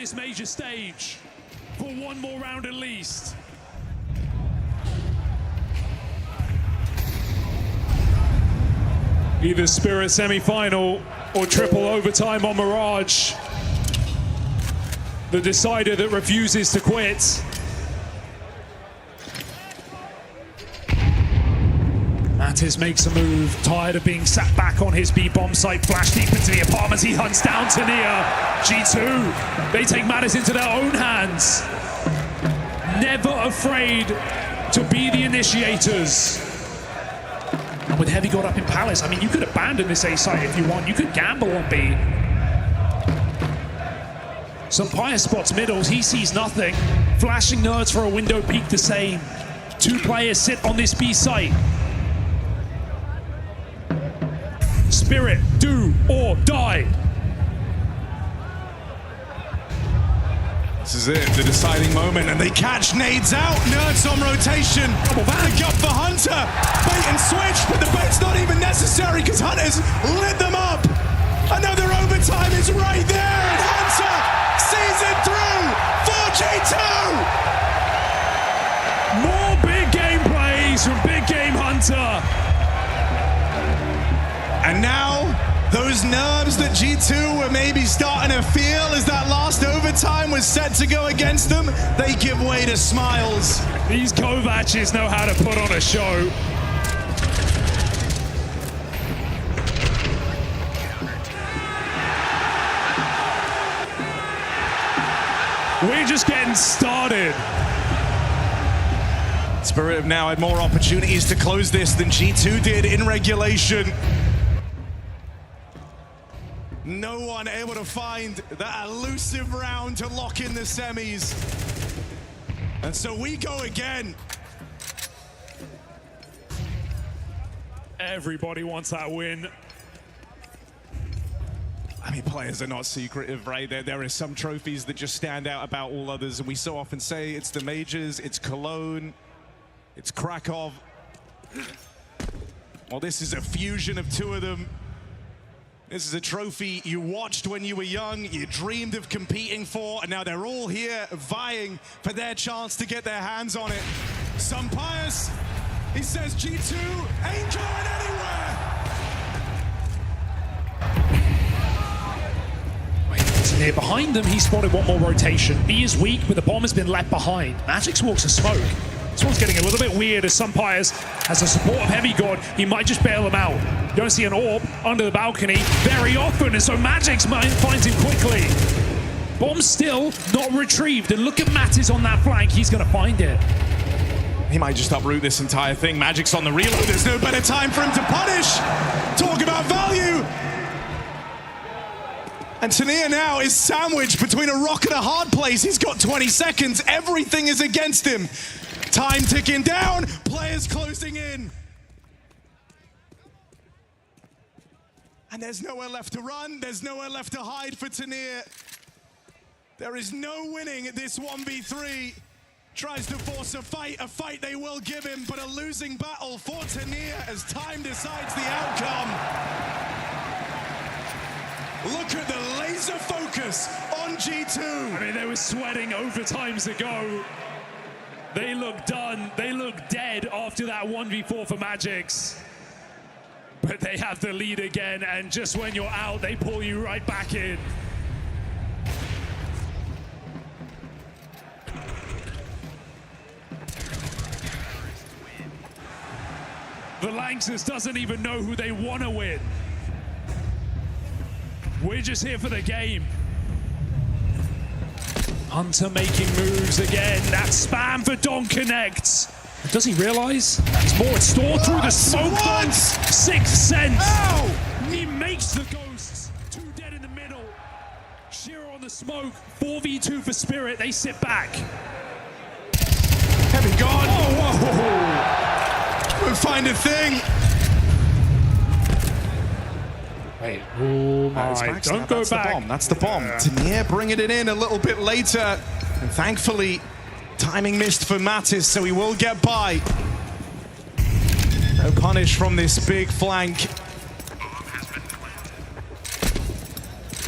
this major stage for one more round at least. Either Spirit semi-final or triple overtime on Mirage. The decider that refuses to quit. Mattis makes a move, tired of being sat back on his B-bomb site, flash deep into the apartments, he hunts down Tania. G2, they take matters into their own hands. Never afraid to be the initiators. And with Heavy God up in Palace, I mean, you could abandon this A site if you want, you could gamble on B. Sampire spots middles, he sees nothing. Flashing nerds for a window peek the same. Two players sit on this B site. Spirit, do or die. This is it, the deciding moment, and they catch nades out. Nerds on rotation. Back up for Hunter. Bait and switch, but the bait's not even necessary because Hunter's lit them up. Another overtime is right there, and Hunter sees it through for G2. More big game plays from Big Game Hunter. And now, those nerves that G2 were maybe starting to feel as that last overtime was set to go against them, they give way to smiles. These Kovacs know how to put on a show. We're just getting started. Spirit have now had more opportunities to close this than G2 did in regulation. No one able to find that elusive round to lock in the semis. And so we go again. Everybody wants that win. I mean, players are not secretive, right? There are some trophies that just stand out about all others, and we so often say it's the majors, it's Cologne, it's Krakow. Well, this is a fusion of two of them. This is a trophy you watched when you were young, you dreamed of competing for, and now they're all here vying for their chance to get their hands on it. Sampires, he says G2 ain't going anywhere. Near behind them, he spotted one more rotation. B is weak, but the bomb has been left behind. Magix walks a smoke. This one's getting a little bit weird as Sampires has the support of Heavy God. He might just bail him out. You don't see an orb under the balcony very often, and so Magix finds him quickly. Bomb still not retrieved, and look at Mattis on that flank. He's going to find it. He might just uproot this entire thing. Magic's on the reload. There's no better time for him to punish. Talk about value. And Tania now is sandwiched between a rock and a hard place. He's got 20 seconds. Everything is against him. Time ticking down. Players closing in. And there's nowhere left to run. There's nowhere left to hide for Tania. There is no winning at this 1v3. Tries to force a fight they will give him, but a losing battle for Tania as time decides the outcome. Look at the laser focus on G2. I mean, they were sweating overtimes ago. They look done. They look dead after that 1v4 for Magix. But they have the lead again, and just when you're out, they pull you right back in. The Lanxess doesn't even know who they want to win. We're just here for the game. Hunter making moves again. That spam for Don connects. Does he realize? There's more in store through the smoke. Sixth sense. Ow! He makes the ghosts. Two dead in the middle. Shiro on the smoke. 4v2 for Spirit. They sit back. Heavy God. Oh, whoa. We'll find a thing. Wait, oh my, don't go back. That's the bomb. Tania bringing it in a little bit later. And thankfully, timing missed for Mattis, so he will get by. No punish from this big flank.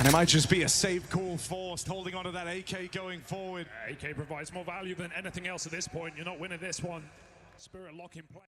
And it might just be a safe call forced, holding onto that AK going forward. AK provides more value than anything else at this point. You're not winning this one. Spirit lock in play.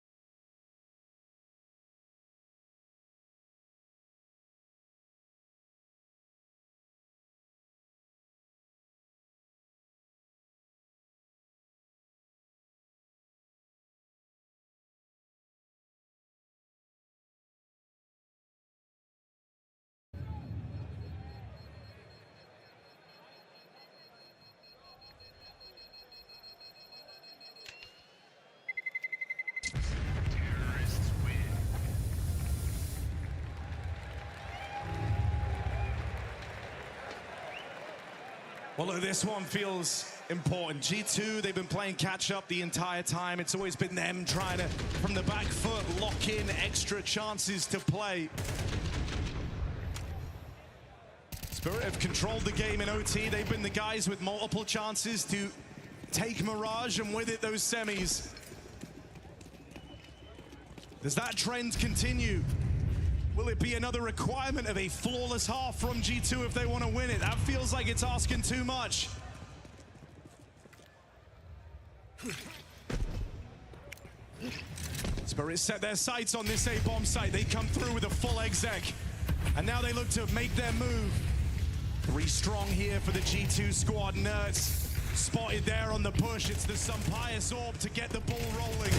Well, look, this one feels important. G2, they've been playing catch-up the entire time. It's always been them trying to, from the back foot, lock in extra chances to play. Spirit have controlled the game in OT. They've been the guys with multiple chances to take Mirage, and with it, those semis. Does that trend continue? Will it be another requirement of a flawless half from G2 if they want to win it? That feels like it's asking too much. Spirit set their sights on this A-bomb site. They come through with a full exec. And now they look to make their move. 3 strong here for the G2 squad. Nerds spotted there on the push. It's the Sumpius orb to get the ball rolling.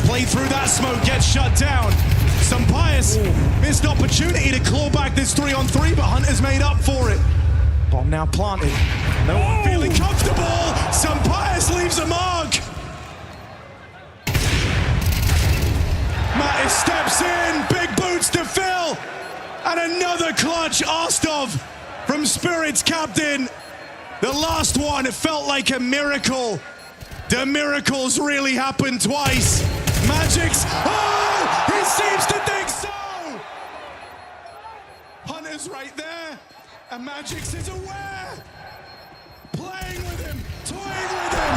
Play through that smoke, gets shut down. Sumpius missed opportunity to claw back this 3-on-3, but Hunter's made up for it. Bomb now planted. No one feeling comfortable. Sumpius leaves a mark. Mattis steps in, big boots to fill. And another clutch Ostov from Spirit's captain. The last one, it felt like a miracle. The miracles really happened twice. Magic's, oh, he seems to think so. Hunter's right there, and Magic's is aware. Playing with him, toying with him.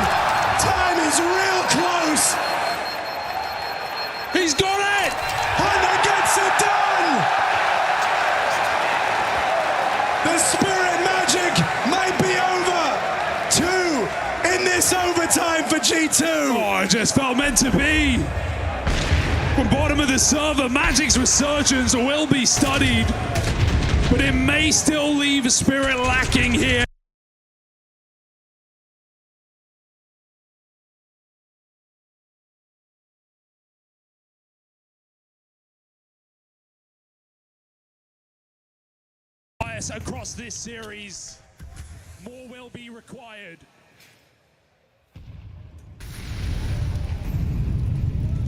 Time is real close. He's got it! Hunter gets it done. The Spirit Magic might be over. 2 in this overtime for G2. Oh, it just felt meant to be. From bottom of the server, Magic's resurgence will be studied, but it may still leave Spirit lacking here. Across this series, more will be required.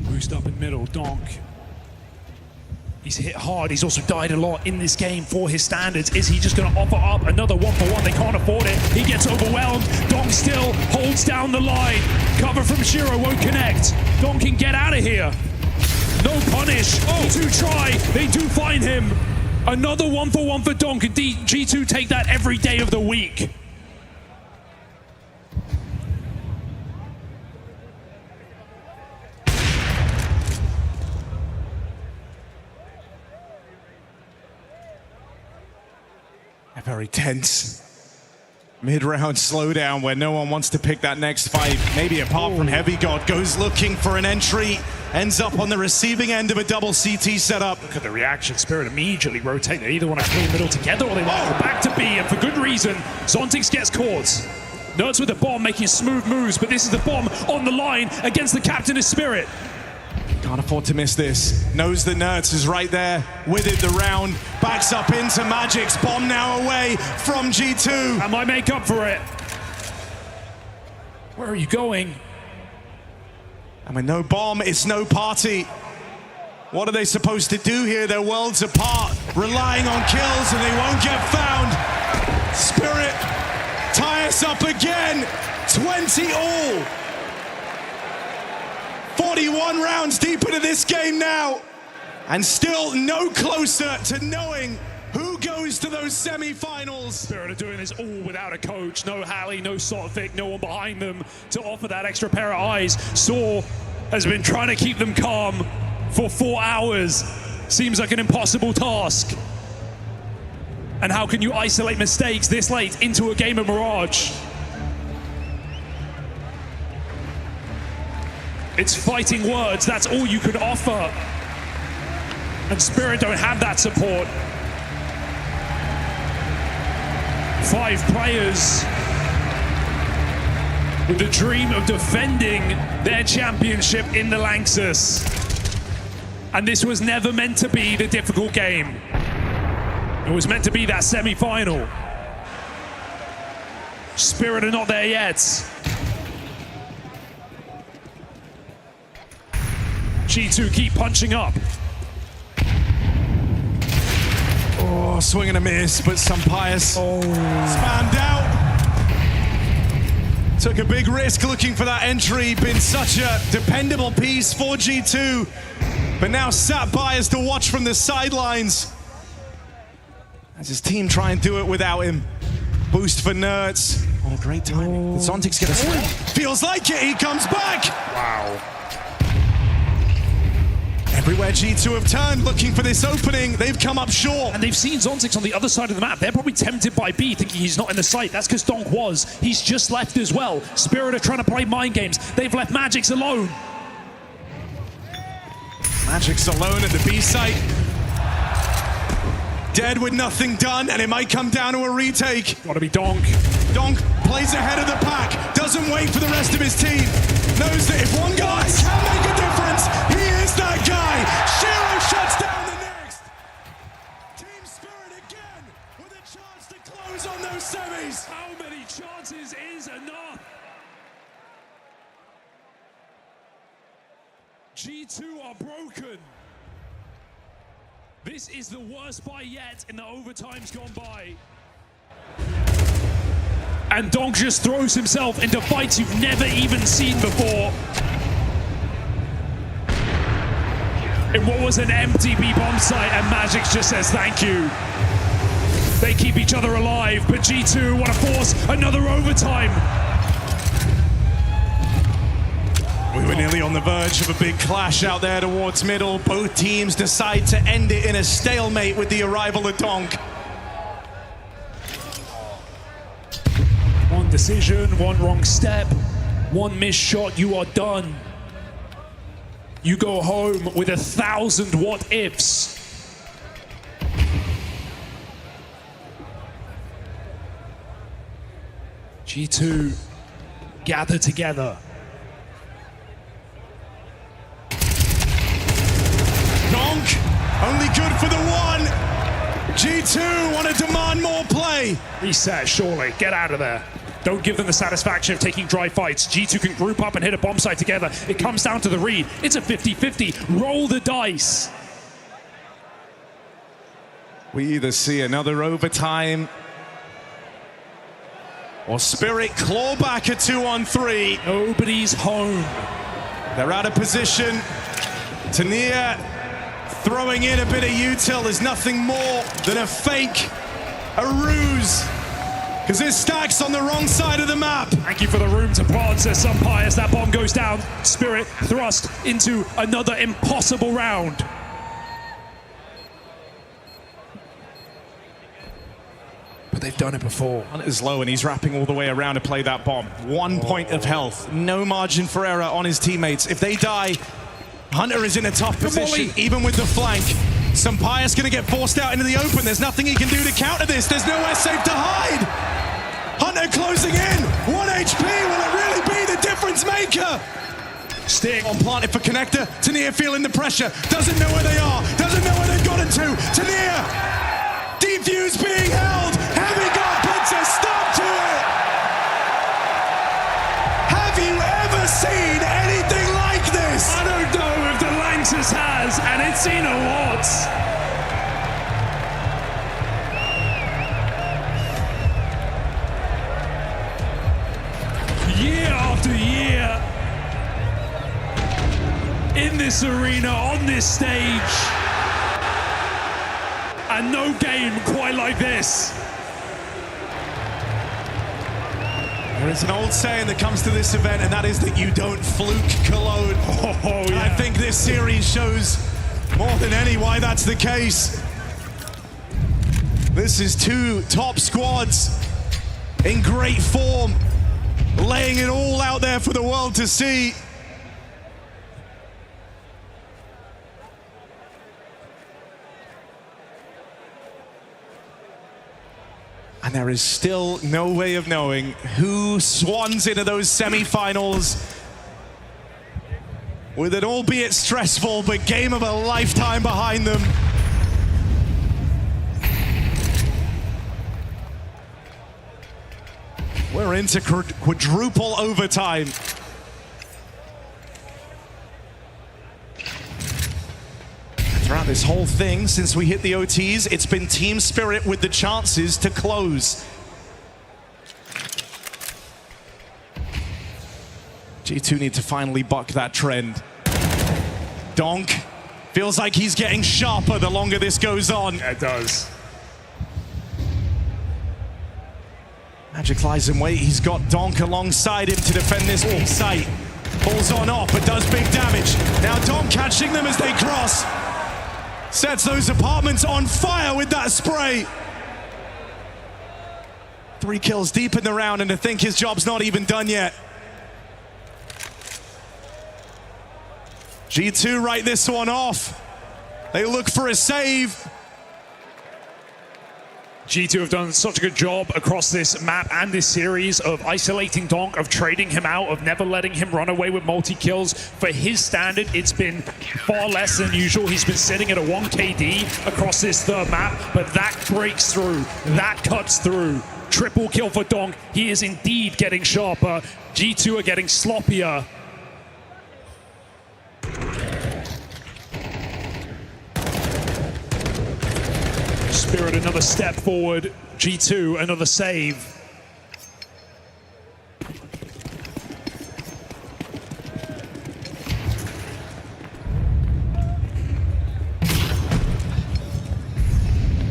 Boost up in middle, Donk. He's hit hard, he's also died a lot in this game for his standards. Is he just gonna offer up another 1-for-1? They can't afford it. He gets overwhelmed. Donk still holds down the line. Cover from Shiro won't connect. Donk can get out of here. No punish. G2 try, they do find him. Another 1-for-1 for Donk, and G2 take that every day of the week. A very tense mid-round slowdown where no one wants to pick that next fight. Maybe apart from Heavy God, goes looking for an entry, ends up on the receiving end of a double CT setup. Look at the reaction. Spirit immediately rotate. They either want to clean middle together or they want to go back to B, and for good reason. Zontix gets caught. Nerds with the bomb making smooth moves, but this is the bomb on the line against the captain of Spirit. Can't afford to miss this. Knows that Nerds is right there with it. The round backs up into Magic's. Bomb now away from G2. And might make up for it. Where are you going? And with no bomb, it's no party. What are they supposed to do here? They're worlds apart, relying on kills, and they won't get found. Spirit tie us up again. 20 all. 41 rounds deep into this game now, and still no closer to knowing who goes to those semi-finals. Spirit are doing this all without a coach. No Hallie, no Sotvic, no one behind them to offer that extra pair of eyes. Saw has been trying to keep them calm for 4 hours. Seems like an impossible task. And how can you isolate mistakes this late into a game of Mirage? It's fighting words, that's all you can offer. And Spirit don't have that support. 5 players with the dream of defending their championship in the Lanxess. And this was never meant to be the difficult game. It was meant to be that semi-final. Spirit are not there yet. G2 keep punching up. Oh, swing and a miss, but Sampayas spammed out. Took a big risk looking for that entry. Been such a dependable piece for G2. But now sat by as to watch from the sidelines. As his team try and do it without him. Boost for Nerds. Oh, great timing. Zontic's gonna swing. Feels like it, he comes back. Wow. Everywhere G2 have turned looking for this opening, they've come up short. And they've seen Zontix on the other side of the map. They're probably tempted by B, thinking he's not in the site. That's because Donk was. He's just left as well. Spirit are trying to play mind games. They've left Magix alone. Magic's alone at the B site. Dead with nothing done, and it might come down to a retake. Gotta be Donk. Donk plays ahead of the pack, doesn't wait for the rest of his team. Knows that if one guy can make a difference, he is that guy. Shiro shuts down the next. Team Spirit again with a chance to close on those semis. How many chances is enough? G2 are broken. This is the worst buy yet in the overtimes gone by. And Donk just throws himself into fights you've never even seen before. In what was an empty B-bomb site, and Magix just says thank you. They keep each other alive, but G2 want to force another overtime. We were nearly on the verge of a big clash out there towards middle. Both teams decide to end it in a stalemate with the arrival of Donk. One decision, one wrong step, one missed shot, you are done. You go home with 1,000 what ifs. G2 gather together. Donk, only good for the one. G2 want to demand more play. Reset, surely. Get out of there. Don't give them the satisfaction of taking dry fights. G2 can group up and hit a bomb site together. It comes down to the read. It's a 50-50. Roll the dice. We either see another overtime or Spirit claw back a 2-on-3. Nobody's home. They're out of position. Tania throwing in a bit of util is nothing more than a fake, a ruse. Because there's stacks on the wrong side of the map. Thank you for the room to plant, says Sumpire as that bomb goes down. Spirit thrust into another impossible round. But they've done it before. Hunt is low and he's wrapping all the way around to play that bomb. 1 point of health, no margin for error on his teammates. If they die, Hunter is in a tough position, even with the flank. Sampaya's gonna get forced out into the open. There's nothing he can do to counter this. There's nowhere safe to hide. Hunter closing in. 1 HP, will it really be the difference maker? Stick. On planted for connector. Tania feeling the pressure. Doesn't know where they are. Doesn't know where they've gotten to. Tania! Defuse being held. Heavy God puts a stop to it. Have you ever seen anything like this? I don't know if the Lanxess has, and it's seen a lot. Year after year, in this arena, on this stage, and no game quite like this. There is an old saying that comes to this event, and that is that you don't fluke Cologne. Oh, yeah. I think this series shows more than any why that's the case. This is two top squads in great form, laying it all out there for the world to see. And there is still no way of knowing who swans into those semi-finals with an albeit stressful but game of a lifetime behind them. We're into quadruple overtime. Throughout this whole thing, since we hit the OTs, it's been Team Spirit with the chances to close. G2 need to finally buck that trend. Donk feels like he's getting sharper the longer this goes on. Yeah, it does. Magic lies in wait. He's got Donk alongside him to defend this B site. Pulls on off, but does big damage. Now Donk catching them as they cross. Sets those apartments on fire with that spray. 3 kills deep in the round, and to think his job's not even done yet. G2 write this one off. They look for a save. G2 have done such a good job across this map and this series of isolating Donk, of trading him out, of never letting him run away with multi-kills. For his standard, it's been far less than usual. He's been sitting at a 1 KD across this third map, but that breaks through, that cuts through. Triple kill for Donk. He is indeed getting sharper. G2 are getting sloppier. Spirit another step forward, G2 another save.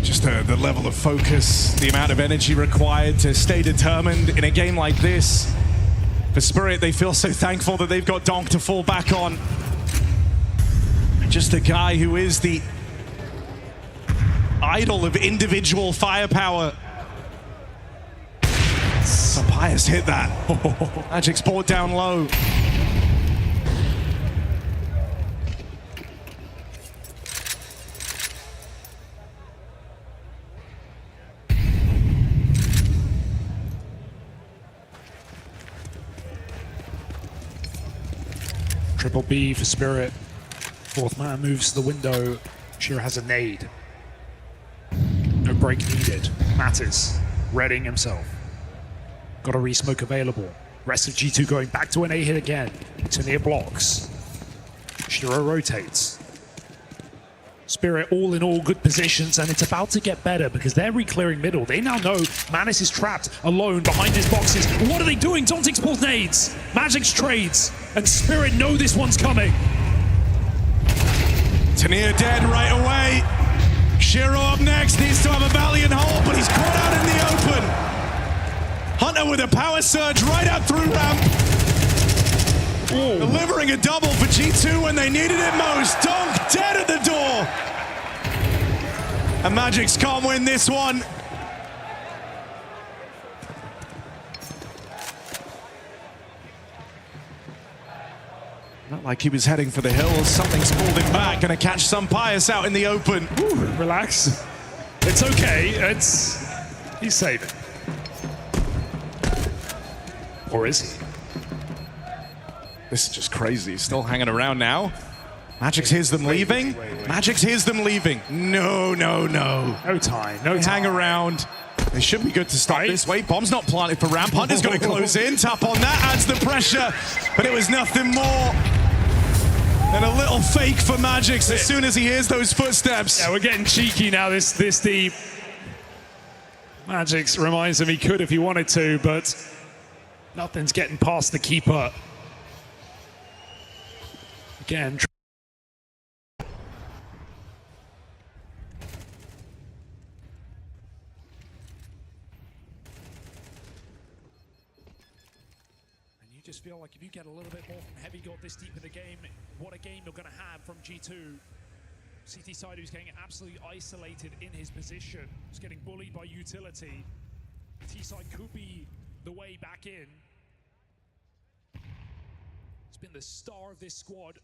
Just the level of focus, the amount of energy required to stay determined in a game like this. For Spirit, they feel so thankful that they've got Donk to fall back on. Just a guy who is the idol of individual firepower. So Pius hit that. Magic's brought down low. Triple B for Spirit. Fourth man moves to the window. Shira has a nade. No break needed. Matters. Redding himself. Got a re-smoke available. Rest of G2 going back to an A hit again. Tania blocks. Shiro rotates. Spirit all in all good positions, and it's about to get better because they're re-clearing middle. They now know Manus is trapped alone behind his boxes. What are they doing? Daunting pulls nades. Magic's trades. And Spirit know this one's coming. Tania dead right away. Shiro up next, needs to have a valiant hold, but he's caught out in the open. Hunter with a power surge right up through ramp. Ooh. Delivering a double for G2 when they needed it most. Donk dead at the door. And Magics can't win this one. Not like he was heading for the hills. Something's pulled him back. Gonna catch some Pius out in the open. Ooh, relax. It's okay. He's saving. Or is he? This is just crazy. He's still hanging around now. Magix hears them leaving. Magix hears them leaving. No, no, no. No time. No time. Hang around. They should be good to start this way. Bomb's not planted for ramp. Hunter's going to close in. Tap on that adds the pressure. But it was nothing more than a little fake for Magix as soon as he hears those footsteps. Yeah, we're getting cheeky now this deep. Magix reminds him he could if he wanted to, but nothing's getting past the keeper. Again. Just feel like if you get a little bit more from Heavy God this deep in the game, what a game you're going to have from G2. CT side who's getting absolutely isolated in his position. He's getting bullied by utility. T side could be the way back in. He's been the star of this squad,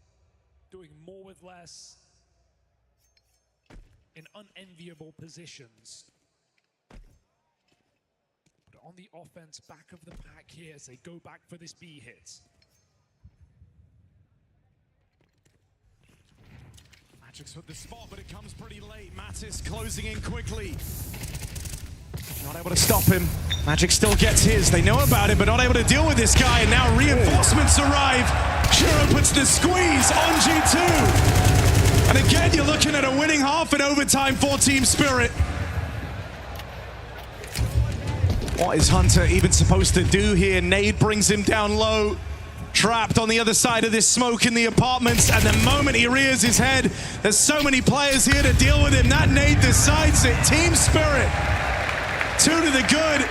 doing more with less in unenviable positions. But on the offense, back of the pack here as they go back for this B hit. Magic's hit the spot, but it comes pretty late. Mattis closing in quickly. Not able to stop him. Magic still gets his. They know about it, but not able to deal with this guy. And now reinforcements arrive. Shiro puts the squeeze on G2. And again, you're looking at a winning half in overtime for Team Spirit. What is Hunter even supposed to do here? Nade brings him down low. Trapped on the other side of this smoke in the apartments, and the moment he rears his head, there's so many players here to deal with him. That nade decides it. Team Spirit, 2 to the good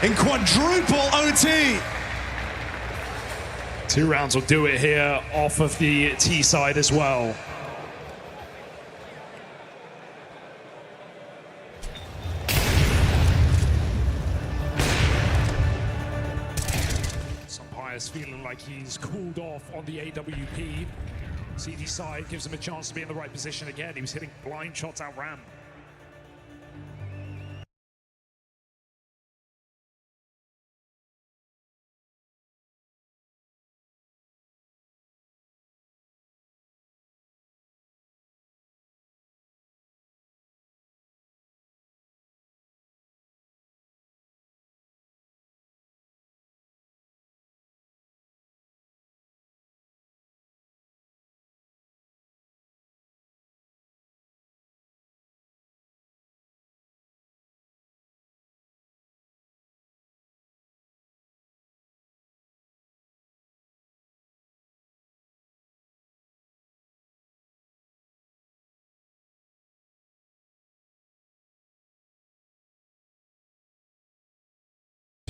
in quadruple OT. 2 rounds will do it here off of the T side as well. Feeling like he's cooled off on the AWP. CT side gives him a chance to be in the right position again. He was hitting blind shots out ramp.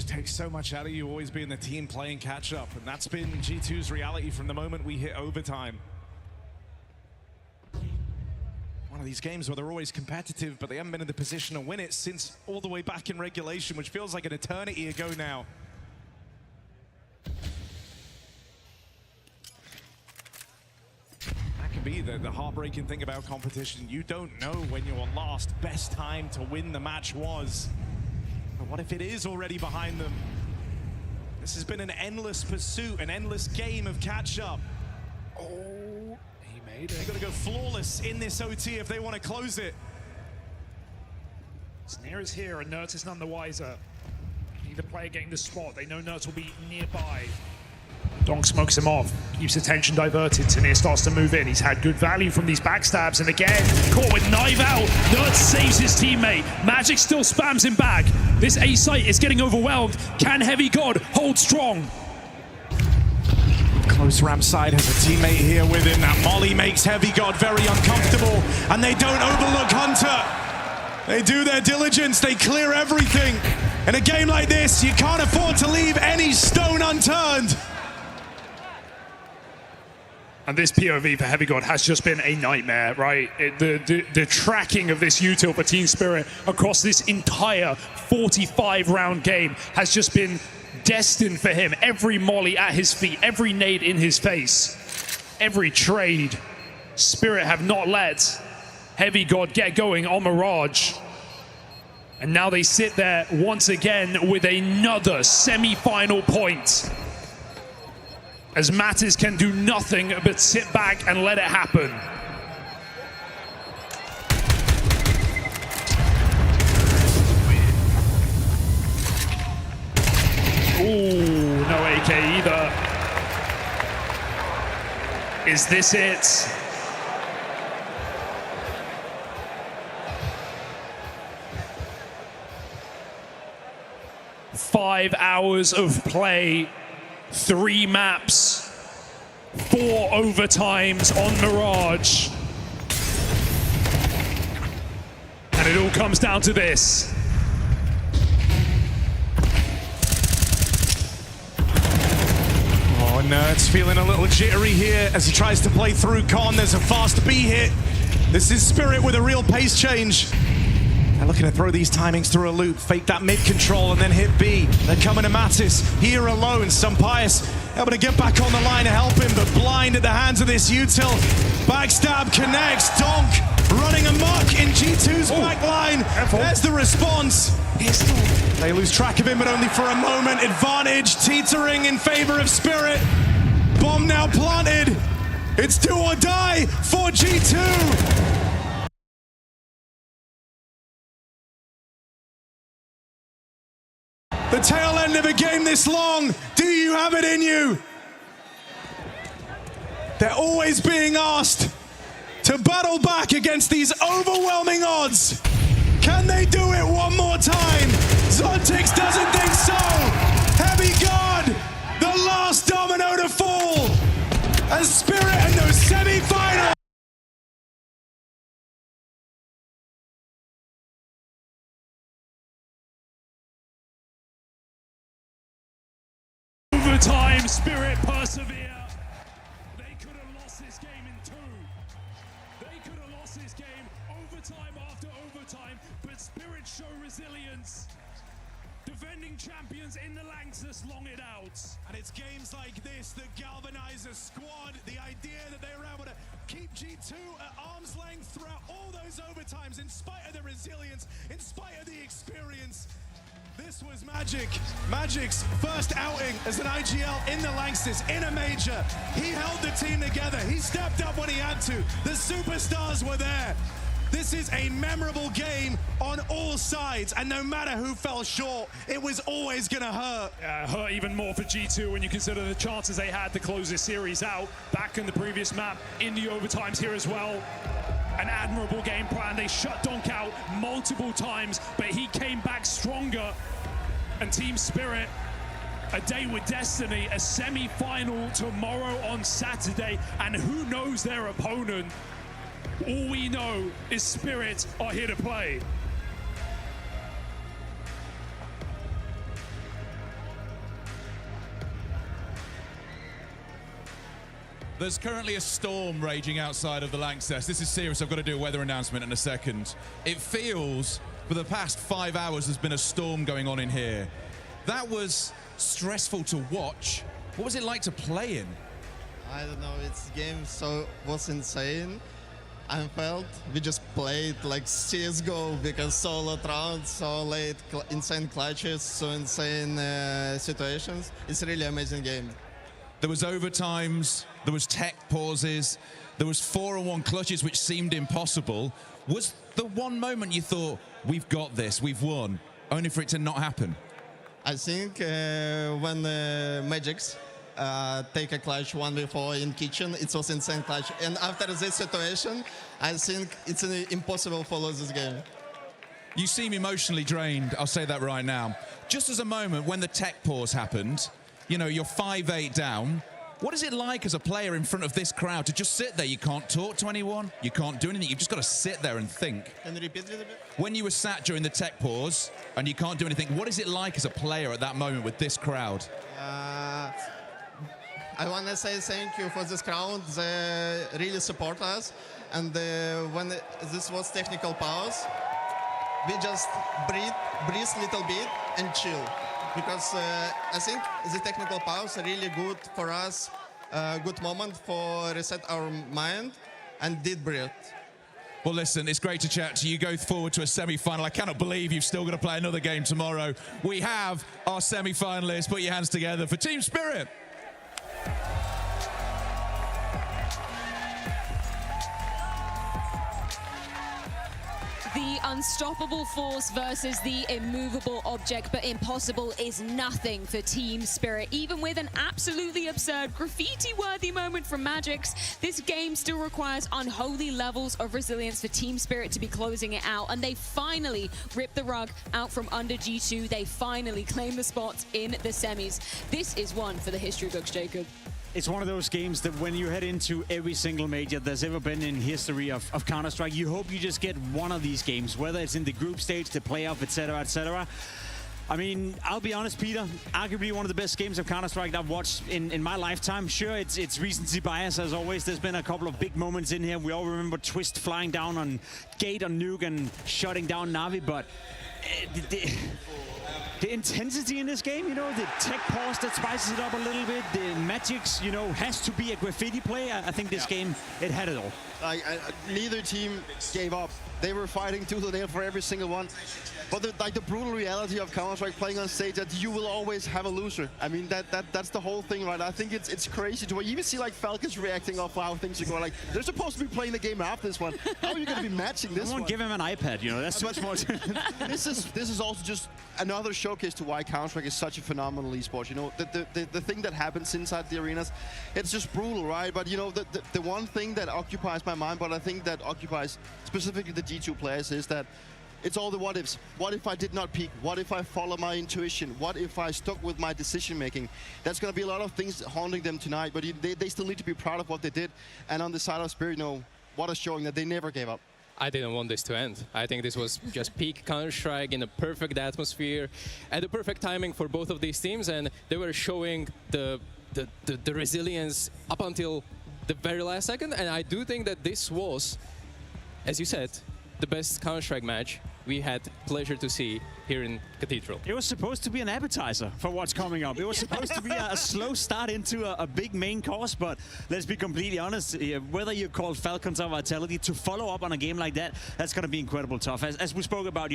Takes so much out of you always being the team playing catch up, and that's been G2's reality from the moment we hit overtime. One of these games where they're always competitive, but they haven't been in the position to win it since all the way back in regulation, which feels like an eternity ago now. That can be the heartbreaking thing about competition. You don't know when your last best time to win the match was. But what if it is already behind them? This has been an endless pursuit, an endless game of catch-up. Oh, he made it. They've got to go flawless in this OT if they want to close it. Snare is here, and Nerds is none the wiser. Either player getting the spot. They know Nerds will be nearby. Donk smokes him off, keeps attention diverted. Tanir starts to move in. He's had good value from these backstabs, and again, caught with knife out. Nerds saves his teammate. Magic still spams him back. This A site is getting overwhelmed. Can Heavy God hold strong? Close ramp side has a teammate here with him. That molly makes Heavy God very uncomfortable, and they don't overlook Hunter. They do their diligence, they clear everything. In a game like this, you can't afford to leave any stone unturned. And this POV for Heavy God has just been a nightmare, right? The tracking of this util for Team Spirit across this entire 45-round game has just been destined for him. Every molly at his feet, every nade in his face, every trade. Spirit have not let Heavy God get going on Mirage. And now they sit there once again with another semi-final point, as Mattis can do nothing but sit back and let it happen. Ooh, no AK either. Is this it? Five hours of play, 3 maps, 4 overtimes on Mirage. And it all comes down to this. Oh, Nerds feeling a little jittery here as he tries to play through Con. There's a fast B hit. This is Spirit with a real pace change. They're looking to throw these timings through a loop, fake that mid control and then hit B. They're coming to Mattis, here alone. Sampaius able to get back on the line to help him, but blind at the hands of this util. Backstab connects, Donk running amok in G2's backline. There's the response. They lose track of him, but only for a moment. Advantage teetering in favor of Spirit. Bomb now planted. It's do or die for G2. The tail end of a game this long, do you have it in you? They're always being asked to battle back against these overwhelming odds. Can they do it one more time? Zontix doesn't think so. Heavy guard, the last domino to fall. As Spirit in those semi-finals. Overtime, Spirit persevere. They could have lost this game in 2. They could have lost this game overtime after overtime, but Spirit show resilience. Defending champions in the Lanxess long it out. And it's games like this that galvanize a squad. The idea that they were able to keep G2 at arm's length throughout all those overtimes, in spite of the resilience, in spite of the experience. This was Magic. Magic's first outing as an IGL in the Lanxess, in a major. He held the team together. He stepped up when he had to. The superstars were there. This is a memorable game on all sides, and no matter who fell short, it was always gonna hurt. Hurt even more for G2 when you consider the chances they had to close this series out back in the previous map, in the overtimes here as well. An admirable game plan. They shut Donk out multiple times, but he came back stronger. And Team Spirit, a day with destiny, a semi-final tomorrow on Saturday, and who knows their opponent? All we know is Spirit are here to play. There's currently a storm raging outside of the Lanxess. This is serious. I've got to do a weather announcement in a second. It feels, for the past 5 hours, there's been a storm going on in here. That was stressful to watch. What was it like to play in? I don't know. It's game was insane. I felt we just played like CSGO because so late rounds, so late, insane clutches, so insane situations. It's a really amazing game. There was overtimes, there was tech pauses, there was 4-on-1 clutches which seemed impossible. Was the one moment you thought, we've got this, we've won, only for it to not happen? I think when Magics take a clutch 1v4 in kitchen, it was insane clutch. And after this situation, I think it's impossible to lose this game. You seem emotionally drained, I'll say that right now. Just as a moment when the tech pause happened, you know, you're 5-8 down. What is it like as a player in front of this crowd to just sit there? You can't talk to anyone, you can't do anything, you've just got to sit there and think. Can you repeat a little bit? When you were sat during the tech pause and you can't do anything, what is it like as a player at that moment with this crowd? I want to say thank you for this crowd. They really support us. And when this was technical pause, we just breathe a little bit and chill. Because I think the technical pause is really good for us, good moment for reset our mind and deep breath. Well, listen, it's great to chat to you. Go forward to a semi-final. I cannot believe you've still got to play another game tomorrow. We have our semi-finalists. Put your hands together for Team Spirit. The unstoppable force versus the immovable object, but impossible is nothing for Team Spirit. Even with an absolutely absurd graffiti-worthy moment from Magix, this game still requires unholy levels of resilience for Team Spirit to be closing it out. And they finally ripped the rug out from under G2. They finally claim the spots in the semis. This is one for the history books, Jacob. It's one of those games that when you head into every single major there's ever been in history of Counter-Strike, you hope you just get one of these games, whether it's in the group stage, the playoff, etc., etc. I mean, I'll be honest, Peter, arguably one of the best games of Counter-Strike I've watched in my lifetime. Sure, it's recency bias, as always. There's been a couple of big moments in here. We all remember Twist flying down on Gate on Nuke and shutting down Na'Vi, but the intensity in this game, you know, the tech pause that spices it up a little bit, the Magic's, you know, has to be a graffiti play. I think this game, it had it all. Neither team gave up. They were fighting tooth and nail for every single one. But the brutal reality of Counter-Strike playing on stage, that you will always have a loser. I mean, that's the whole thing, right? I think it's crazy to even see like Falcons reacting off how things are going. Like, they're supposed to be playing the game after this one. How are you going to be matching this one? Give him an iPad, you know, that's too much more. This is also just another showcase to why Counter-Strike is such a phenomenal esport. You know, the thing that happens inside the arenas, it's just brutal, right? But you know, the one thing that occupies my mind, but I think that occupies specifically the G2 players, is that it's all the what ifs. What if I did not peak? What if I follow my intuition? What if I stuck with my decision making? That's going to be a lot of things haunting them tonight, but they still need to be proud of what they did. And on the side of Spirit, you know, what a showing that they never gave up. I didn't want this to end. I think this was just peak Counter-Strike in a perfect atmosphere and the perfect timing for both of these teams, and they were showing the resilience up until the very last second. And I do think that this was, as you said, the best Counter-Strike match we had pleasure to see here in Cathedral. It was supposed to be an appetizer for what's coming up. It was supposed to be a slow start into a big main course, but let's be completely honest, whether you call Falcons or Vitality, to follow up on a game like that, that's going to be incredible tough. As we spoke about,